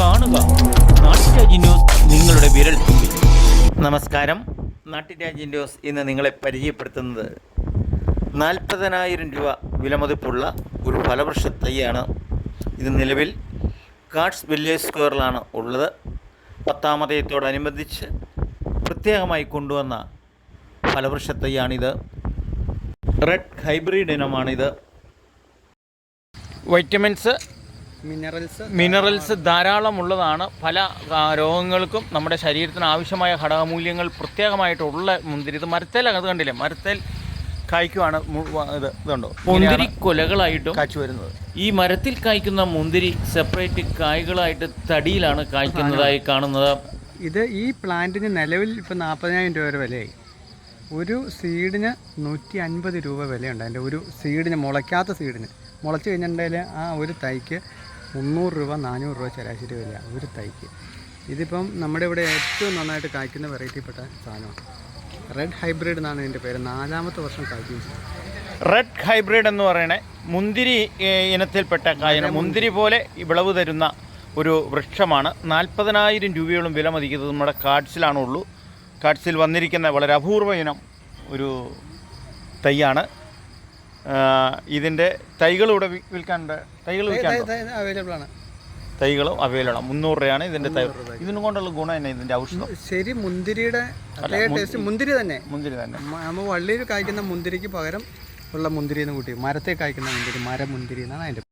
കാണുക നാട്ടുരാജ്യ ന്യൂസ് നിങ്ങളുടെ വിരൽത്തുമ്പിൽ. നമസ്കാരം. നാട്ടുരാജ്യ ന്യൂസ് ഇന്ന് നിങ്ങളെ പരിചയപ്പെടുത്തുന്നത് 40,000 രൂപ വിലമതിപ്പുള്ള ഒരു ഫലവൃക്ഷ തൈയാണ്. ഇത് നിലവിൽ കാട്സ് വില്ലേജ് സ്ക്വയറിലാണ് ഉള്ളത്. 10ാം തീയതിയോടനുബന്ധിച്ച് പ്രത്യേകമായി കൊണ്ടുവന്ന ഫലവൃക്ഷ തൈയാണിത്. റെഡ് ഹൈബ്രിഡ് ഇനമാണിത്. വൈറ്റമിൻസ് മിനറൽസ് ധാരാളമുള്ളതാണ്. പല രോഗങ്ങൾക്കും നമ്മുടെ ശരീരത്തിന് ആവശ്യമായ ഘടകമൂല്യങ്ങൾ പ്രത്യേകമായിട്ടുള്ള മുന്തിരി. ഇത് മരത്തേൽ അത് കണ്ടില്ലേ, മരത്തേൽ കായ്ക്കുവാണ്. ഇതുണ്ടോ മുന്തിരി കൊലകളായിട്ടും കാച്ചു വരുന്നത്. ഈ മരത്തിൽ കായ്ക്കുന്ന മുന്തിരി സെപ്പറേറ്റ് കായ്കളായിട്ട് തടിയിലാണ് കായ്ക്കുന്നതായി കാണുന്നത്. ഇത് ഈ പ്ലാന്റിന് നിലവിൽ ഇപ്പോൾ 40,000 രൂപ വരെ വിലയായി. ഒരു സീഡിന് 150 രൂപ വിലയുണ്ട്. അതിൻ്റെ ഒരു സീഡിന്, മുളയ്ക്കാത്ത സീഡിന്. മുളച്ച് കഴിഞ്ഞിട്ടുണ്ടെങ്കിൽ ആ ഒരു തൈക്ക് 300 രൂപ 400 രൂപ ശരാശരി വിലയാണ് ഒരു തൈക്ക്. ഇതിപ്പം നമ്മുടെ ഇവിടെ ഏറ്റവും നന്നായിട്ട് കായ്ക്കുന്ന വെറൈറ്റിപ്പെട്ട സാധനമാണ്. റെഡ് ഹൈബ്രിഡ് എന്നാണ് ഇതിൻ്റെ പേര്. 4ാമത്തെ വർഷം കായ്ക്കുകയും ചെയ്യും. റെഡ് ഹൈബ്രിഡ് എന്ന് പറയണേ മുന്തിരി ഇനത്തിൽപ്പെട്ട കായന, മുന്തിരി പോലെ വിളവ് തരുന്ന ഒരു വൃക്ഷമാണ്. 40,000 രൂപയോളം വില മതിക്കുന്നത് നമ്മുടെ കാട്സിലാണുള്ളൂ. കാട്സിൽ വന്നിരിക്കുന്ന വളരെ അപൂർവ ഇനം ഒരു തൈയാണ്. ഇതിൻ്റെ തൈകളും ഇവിടെ വിൽക്കാനുണ്ട്. അവൈലബിൾ ആണ്. തൈകളും അവൈലബിൾ ആണ്. 300 രൂപയാണ് ഇതിൻ്റെ തൈ. ഇതിനും കൊണ്ടുള്ള ഗുണം തന്നെ ഇതിൻ്റെ ഔഷധം. ശരി, മുന്തിരിയുടെ ടേസ്റ്റ്. മുന്തിരി തന്നെ നമ്മൾ വള്ളിയിൽ കായ്ക്കുന്ന മുന്തിരിക്ക് പകരം ഉള്ള മുന്തിരി എന്ന് കൂട്ടി മരത്തെ കായ്ക്കുന്ന മുന്തിരി, മരമുന്തിരി എന്നാണ് അതിൻ്റെ